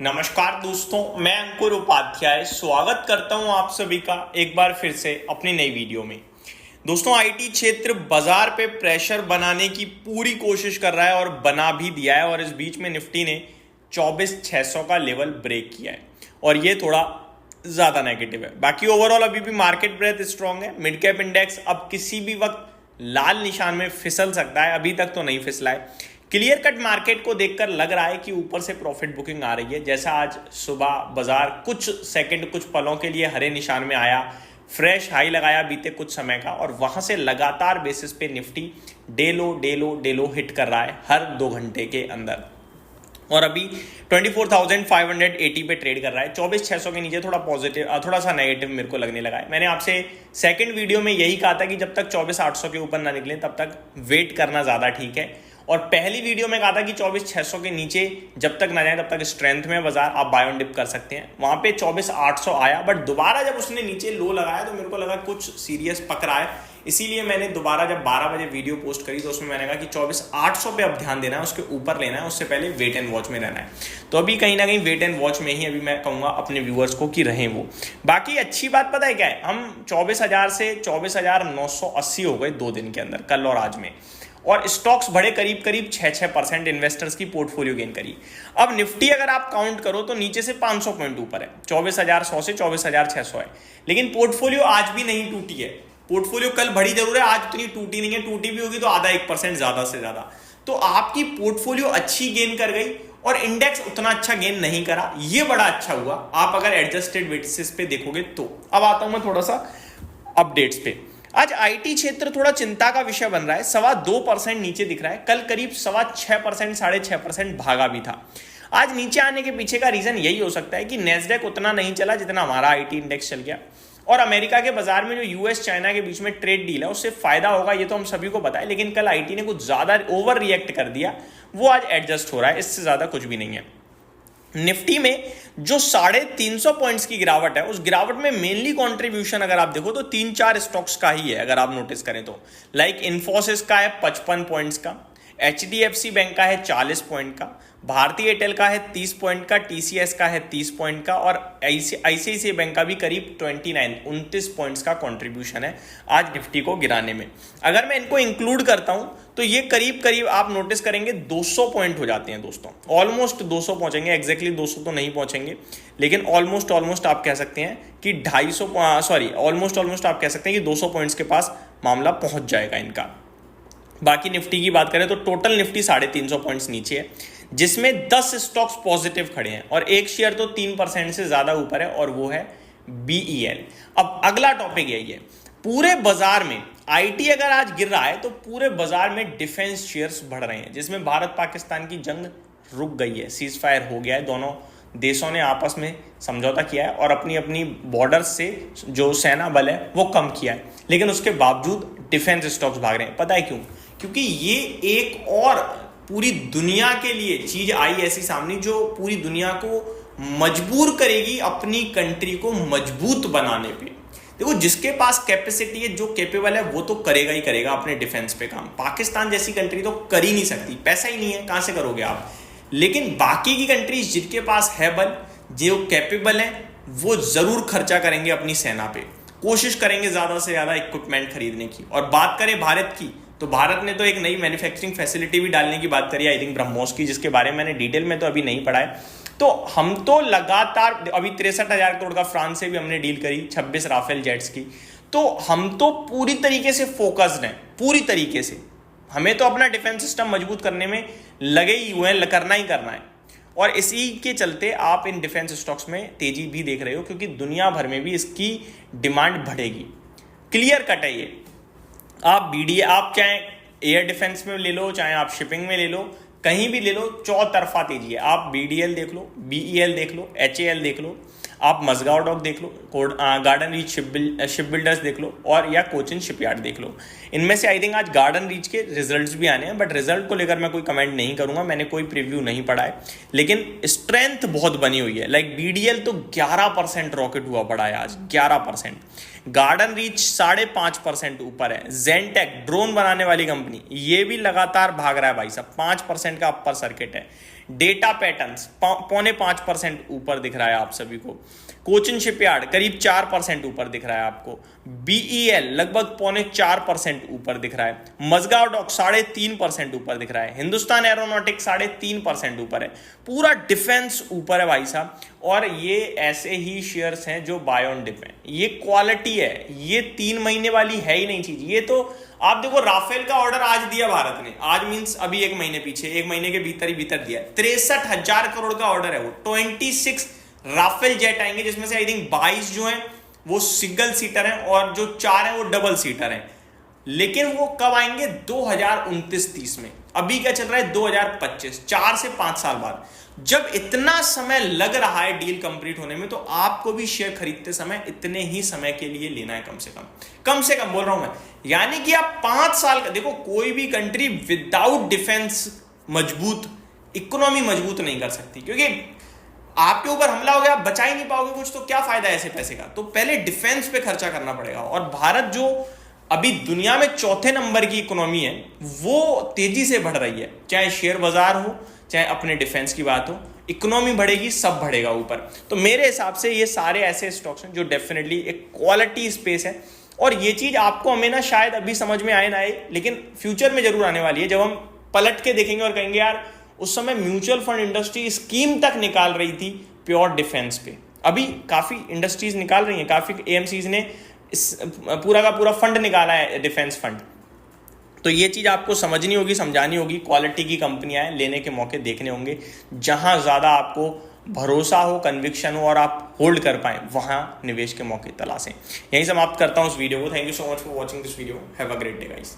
नमस्कार दोस्तों, मैं अंकुर उपाध्याय स्वागत करता हूं आप सभी का एक बार फिर से अपनी नई वीडियो में। दोस्तों, आईटी क्षेत्र बाजार पे प्रेशर बनाने की पूरी कोशिश कर रहा है और बना भी दिया है और इस बीच में निफ्टी ने 24,600 का लेवल ब्रेक किया है और ये थोड़ा ज्यादा नेगेटिव है। बाकी ओवरऑल अभी भी मार्केट ब्रेथ स्ट्रांग है। मिड कैप इंडेक्स अब किसी भी वक्त लाल निशान में फिसल सकता है, अभी तक तो नहीं फिसला है। क्लियर कट मार्केट को देखकर लग रहा है कि ऊपर से प्रॉफिट बुकिंग आ रही है। जैसा आज सुबह बाजार कुछ सेकंड कुछ पलों के लिए हरे निशान में आया, फ्रेश हाई लगाया बीते कुछ समय का और वहां से लगातार बेसिस पे निफ्टी डे लो हिट कर रहा है हर 2 घंटे के अंदर और अभी 24,580 पे ट्रेड कर रहा है। 24,600 के नीचे थोड़ा पॉजिटिव, थोड़ा सा नेगेटिव मेरे को लगने लगा है। मैंने आपसे सेकंड वीडियो में यही कहा था कि जब तक 24,800 के ऊपर ना निकले तब तक वेट करना ज़्यादा ठीक है और पहली वीडियो में कहा था कि 24,600 के नीचे जब तक ना जाए तब तक स्ट्रेंथ में बाजार आप बाय ऑन डिप कर सकते हैं। वहां पे 24,800 आया, बट दोबारा जब उसने नीचे लो लगाया तो मेरे को लगा कुछ सीरियस पकड़ा है, इसीलिए मैंने दोबारा जब 12 बजे वीडियो पोस्ट करी तो उसमें मैंने कहा कि 24,800 पे अब ध्यान देना है, उसके ऊपर लेना है, उससे पहले वेट एंड वॉच में रहना है। तो अभी कहीं ना कहीं वेट एंड वॉच में ही अभी मैं कहूंगा अपने व्यूअर्स को कि रहें वो। बाकी अच्छी बात पता है क्या है, हम 24,000 से 24,980 हो गए 2 दिन के अंदर, कल और आज में, और स्टॉक्स बढ़े करीब 6% इन्वेस्टर्स की पोर्टफोलियो गेन करी। अब निफ्टी अगर आप काउंट करो तो नीचे से 500 पॉइंट ऊपर है, 24,100 से 24,600 है, लेकिन पोर्टफोलियो आज भी नहीं टूटी है। पोर्टफोलियो कल बढ़ी जरूर है, आज उतनी टूटी नहीं है, टूटी भी होगी तो आधा 1% ज्यादा से ज्यादा। तो आपकी पोर्टफोलियो अच्छी गेन कर गई और इंडेक्स उतना अच्छा गेन नहीं करा, ये बड़ा अच्छा हुआ आप अगर एडजस्टेड बेसिस पे देखोगे तो। अब आता हूं मैं थोड़ा सा अपडेट्स पे। आज आईटी क्षेत्र थोड़ा चिंता का विषय बन रहा है, 2.25% नीचे दिख रहा है। कल करीब 6.25%, 6.5% भागा भी था। आज नीचे आने के पीछे का रीजन यही हो सकता है कि नेस्डेक उतना नहीं चला जितना हमारा आईटी इंडेक्स चल गया और अमेरिका के बाजार में जो यूएस चाइना के बीच में ट्रेड डील है उससे फायदा होगा, ये तो हम सभी को पता है, लेकिन कल आईटी ने कुछ ज्यादा ओवर रिएक्ट कर दिया, वो आज एडजस्ट हो रहा है, इससे ज्यादा कुछ भी नहीं है। निफ्टी में जो 350 पॉइंट्स की गिरावट है, उस गिरावट में मेनली कंट्रीब्यूशन अगर आप देखो तो 3-4 स्टॉक्स का ही है। अगर आप नोटिस करें तो लाइक इन्फोसिस का है 55 पॉइंट्स का, एचडीएफसी बैंक का है 40 पॉइंट का, भारतीय एयरटेल का है 30 पॉइंट का, टीसीएस का है 30 पॉइंट का और आईसीआईसीआई बैंक का भी करीब 29 पॉइंट्स का कंट्रीब्यूशन है आज निफ्टी को गिराने में। अगर मैं इनको इंक्लूड करता हूं तो ये करीब आप नोटिस करेंगे 200 पॉइंट हो जाते हैं दोस्तों, ऑलमोस्ट 200 पहुंचेंगे। एग्जैक्टली 200 तो नहीं पहुंचेंगे, लेकिन ऑलमोस्ट आप कह सकते हैं कि 250 ऑलमोस्ट आप कह सकते हैं कि 200 पॉइंट्स के पास मामला पहुंच जाएगा इनका। बाकी निफ्टी की बात करें तो टोटल निफ्टी 350 पॉइंट्स नीचे है, जिसमें 10 स्टॉक्स पॉजिटिव खड़े हैं और एक शेयर तो 3% से ज्यादा ऊपर है और वो है बीईएल। अब अगला टॉपिक यही है, पूरे बाजार में आईटी अगर आज गिर रहा है तो पूरे बाजार में डिफेंस शेयर्स बढ़ रहे हैं, जिसमें भारत पाकिस्तान की जंग रुक गई है, सीज फायर हो गया है, दोनों देशों ने आपस में समझौता किया है और अपनी अपनी बॉर्डर से जो सेना बल है वो कम किया है, लेकिन उसके बावजूद डिफेंस स्टॉक्स भाग रहे हैं। पता है क्यों? क्योंकि ये एक और पूरी दुनिया के लिए चीज आई ऐसी सामने जो पूरी दुनिया को मजबूर करेगी अपनी कंट्री को मजबूत बनाने पे। देखो, जिसके पास कैपेसिटी है, जो कैपेबल है, वो तो करेगा ही करेगा अपने डिफेंस पे काम। पाकिस्तान जैसी कंट्री तो कर ही नहीं सकती, पैसा ही नहीं है, कहां से करोगे आप। लेकिन बाकी की कंट्रीज जिनके पास है बल, जो कैपेबल है, वो जरूर खर्चा करेंगे अपनी सेना पे, कोशिश करेंगे ज्यादा से ज्यादा इक्विपमेंट खरीदने की। और बात करें भारत की तो भारत ने तो एक नई मैन्युफैक्चरिंग फैसिलिटी भी डालने की बात करी, आई थिंक ब्रह्मोस की, जिसके बारे में मैंने डिटेल में तो अभी नहीं पढ़ा है। तो हम तो लगातार अभी 63,000 करोड़ का फ्रांस से भी हमने डील करी, 26 राफेल जेट्स की। तो हम तो पूरी तरीके से फोकस्ड हैं, पूरी तरीके से। हमें तो अपना डिफेंस सिस्टम मजबूत करने में लगे ही हुए हैं, करना ही करना है। और इसी के चलते आप इन डिफेंस स्टॉक्स में तेजी भी देख रहे हो, क्योंकि दुनिया भर में भी इसकी डिमांड बढ़ेगी। क्लियर कट है ये। आप चाहे एयर डिफेंस में ले लो, चाहे आप शिपिंग में ले लो, कहीं भी ले लो, चौतरफा तेजी है। आप बीडीएल देख लो, बीईएल देख लो, एचएएल देख लो, आप मजगांव डॉक देख लो, गार्डन रीच शिप बिल्डर्स देख लो और या कोचिन शिपयार्ड देख लो। इनमें से आई थिंक आज गार्डन रीच के रिजल्ट्स भी आने हैं, बट रिजल्ट को लेकर मैं कोई कमेंट नहीं करूंगा, मैंने कोई प्रीव्यू नहीं पढ़ा है, लेकिन स्ट्रेंथ बहुत बनी हुई है। लाइक बीडीएल तो 11% रॉकेट हुआ पड़ा है आज, 11%। गार्डन रीच 5.5% ऊपर है। जेनटेक ड्रोन बनाने वाली कंपनी, ये भी लगातार भाग रहा है भाई साहब, 5% का अपर सर्किट है। डेटा पैटर्न्स 4.5% ऊपर दिख रहा है आप सभी को। कोचिन शिपयार्ड करीब 4% ऊपर दिख रहा है आपको। बीईएल लगभग 4.5% ऊपर दिख रहा है। मजगांव डॉक 3.5% ऊपर दिख रहा है। हिंदुस्तान एरोनॉटिक्स 3.5% ऊपर है। पूरा डिफेंस ऊपर है भाई साहब। और ये ऐसे ही शेयर्स हैं जो बाय ऑन डिप हैं। ये क्वालिटी है, ये 3 महीने वाली है ही नहीं चीज। ये तो आप देखो, राफेल का ऑर्डर आज दिया भारत ने, आज मींस अभी 1 महीने पीछे, 1 महीने के भीतर ही भीतर दिया है। 63,000 करोड़ का ऑर्डर है वो। 26 राफेल जेट आएंगे, जिसमें से आई थिंक 22 जो हैं वो सिंगल सीटर हैं और जो 4 हैं वो डबल सीटर हैं। लेकिन वो कब आएंगे? 2029-30 में। अभी क्या चल रहा है? 2025, 4 से 5 साल बाद। जब इतना समय लग रहा है डील कंप्लीट होने में, तो आपको भी शेयर खरीदते समय इतने ही समय के लिए लेना है, कम से कम बोल रहा हूं मैं। यानी कि आप 5 साल का देखो, कोई भी कंट्री विदाउट डिफेंस मजबूत इकोनॉमी मजबूत नहीं कर सकती, क्योंकि आपके ऊपर हमला हो गया, आप बचा ही नहीं पाओगे कुछ, तो क्या फायदा है ऐसे पैसे का। तो पहले डिफेंस पे खर्चा करना पड़ेगा। और भारत जो अभी दुनिया में 4थे नंबर की इकोनॉमी है, वो तेजी से बढ़ रही है। चाहे शेयर बाजार हो, चाहे अपने डिफेंस की बात हो, इकोनॉमी बढ़ेगी, सब बढ़ेगा ऊपर। तो मेरे हिसाब से ये सारे ऐसे स्टॉक्स हैं जो डेफिनेटली एक क्वालिटी स्पेस है। और ये चीज आपको हमें ना शायद अभी समझ में आए ना आए, लेकिन फ्यूचर में जरूर आने वाली है, जब हम पलट के देखेंगे और कहेंगे यार उस समय म्यूचुअल फंड इंडस्ट्री स्कीम तक निकाल रही थी प्योर डिफेंस पे। अभी काफी इंडस्ट्रीज निकाल रही हैं, काफी एएमसीज ने इस पूरा का पूरा फंड निकाला है, डिफेंस फंड। तो ये चीज आपको समझनी होगी, समझानी होगी। क्वालिटी की कंपनियां हैं, लेने के मौके देखने होंगे। जहां ज्यादा आपको भरोसा हो, कन्विक्शन हो और आप होल्ड कर पाए, वहां निवेश के मौके तलाशें। यही समाप्त करता हूं इस वीडियो को। Thank you so much for watching this video. Have a great day guys.